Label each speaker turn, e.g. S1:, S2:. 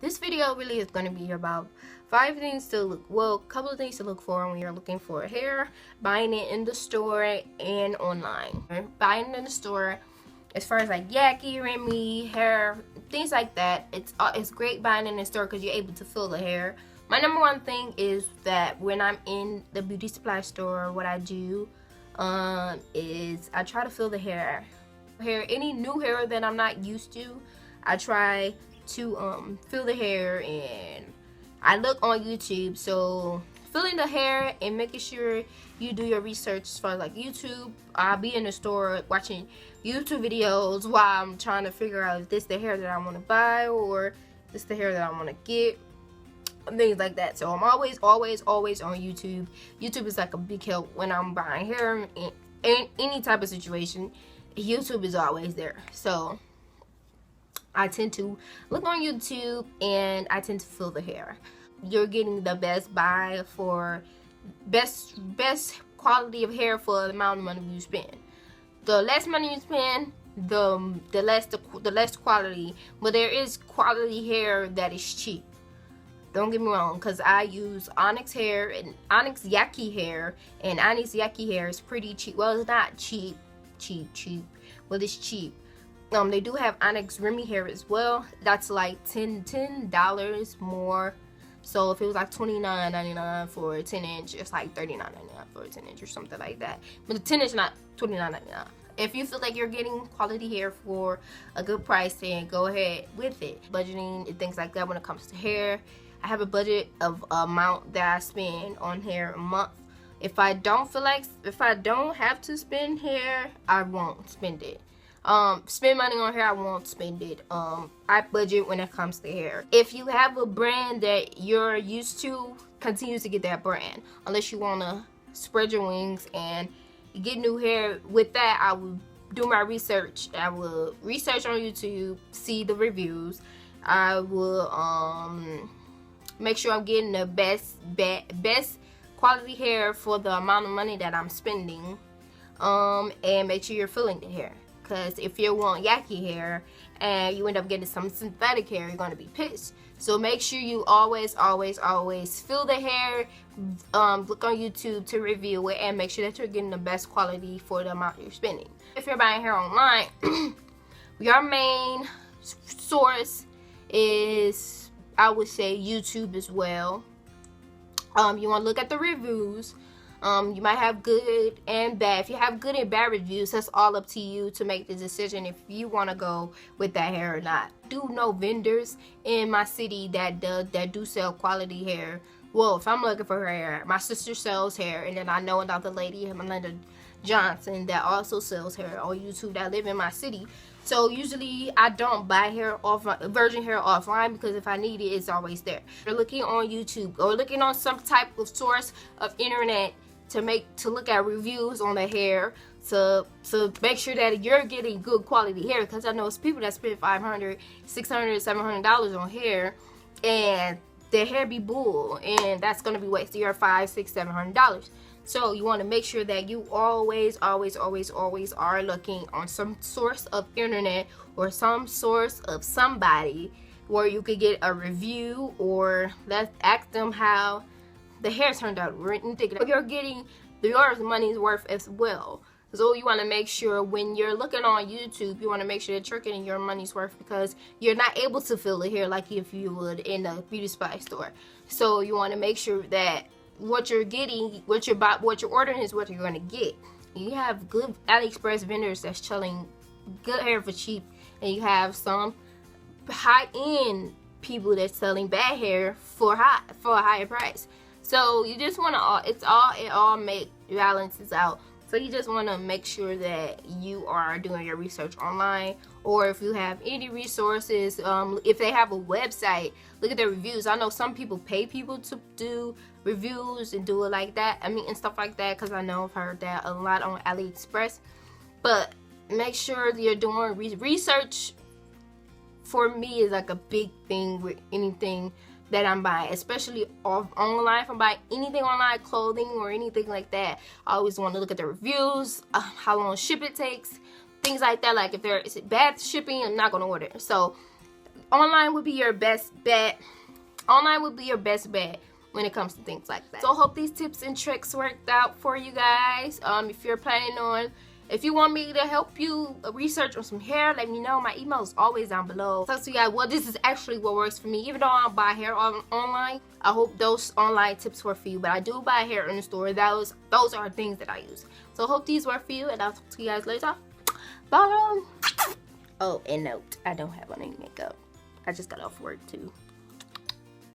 S1: This video really is going to be about 5 things to look, well, a couple of things to look for when you're looking for hair, buying it in the store and online. Buying it in the store, as far as like Yaki, Remy, hair, things like that, it's great buying in the store because you're able to feel the hair. My number one thing is that when I'm in the beauty supply store, what I do is I try to feel the hair. Any new hair that I'm not used to, I try to feel the hair, and I look on YouTube. So feeling the hair and making sure you do your research as far as like YouTube. I'll be in the store watching YouTube videos while I'm trying to figure out if this the hair that I want to buy or this the hair that I want to get, things like that. So I'm always on YouTube. YouTube is like a big help when I'm buying hair in any type of situation. YouTube is always there. So I tend to look on YouTube and I tend to feel the hair. You're getting the best buy for best quality of hair for the amount of money you spend. The less money you spend, the less quality. But there is quality hair that is cheap. Don't get me wrong, because I use Onyx hair and Onyx Yaki hair, and Onyx Yaki hair is pretty cheap. Well, it's not cheap. Well, it's cheap. They do have Onyx Remy hair as well. That's like $10 more. So if it was like $29.99 for a 10-inch, it's like $39.99 for a 10-inch or something like that. But the 10-inch not $29.99. If you feel like you're getting quality hair for a good price, then go ahead with it. Budgeting and things like that when it comes to hair. I have a budget of amount that I spend on hair a month. If I don't have to spend hair, I won't spend it. Spend money on hair, I won't spend it. I budget when it comes to hair. If you have a brand that you're used to, continue to get that brand. Unless you want to spread your wings and get new hair. With that, I will do my research. I will research on YouTube, see the reviews. I will make sure I'm getting the best quality hair for the amount of money that I'm spending. And make sure you're feeling the hair. Because if you want Yaki hair and you end up getting some synthetic hair, you're going to be pissed. So make sure you always feel the hair. Look on YouTube to review it and make sure that you're getting the best quality for the amount you're spending. If you're buying hair online, your main source is, I would say, YouTube as well. You want to look at the reviews. You might have good and bad. If you have good and bad reviews, that's all up to you to make the decision if you want to go with that hair or not. I do know vendors in my city that do sell quality hair. Well, if I'm looking for hair, my sister sells hair, and then I know another lady, Melinda Johnson, that also sells hair on YouTube that live in my city. So usually I don't buy hair virgin hair offline, because if I need it, it's always there. If you're looking on YouTube or looking on some type of source of internet to look at reviews on the hair, to make sure that you're getting good quality hair, because I know it's people that spend $500, $600, $700 on hair, and their hair be bull, and that's gonna be wasting your $500, $600, $700. So you want to make sure that you always are looking on some source of internet or some source of somebody where you could get a review, or let's ask them how the hair turned out. You're getting your money's worth as well. So you want to make sure when you're looking on YouTube, you want to make sure that you're getting your money's worth, because you're not able to feel the hair like if you would in a beauty supply store. So you want to make sure that what you're getting, what you're ordering is what you're going to get. You have good AliExpress vendors that's selling good hair for cheap, and you have some high-end people that's selling bad hair for a higher price. So you just want to, it all balances out. So you just want to make sure that you are doing your research online, or if you have any resources, if they have a website, look at their reviews. I know some people pay people to do reviews and do it like that. I mean, and stuff like that, because I know I've heard that a lot on AliExpress. But make sure that you're doing research. For me, is like a big thing with anything that I'm buying, especially online. If I'm buying anything online, clothing or anything like that, I always want to look at the reviews, how long ship it takes, things like that. Like if there is bad shipping, I'm not going to order. So online would be your best bet. Online would be your best bet when it comes to things like that. So I hope these tips and tricks worked out for you guys. If you're planning on, if you want me to help you research on some hair, let me know. My email is always down below. Talk to you guys. Well, this is actually what works for me. Even though I don't buy hair online, I hope those online tips work for you. But I do buy hair in the store. Those are things that I use. So I hope these work for you, and I'll talk to you guys later. Bye. Oh, and note, I don't have on any makeup. I just got off work too.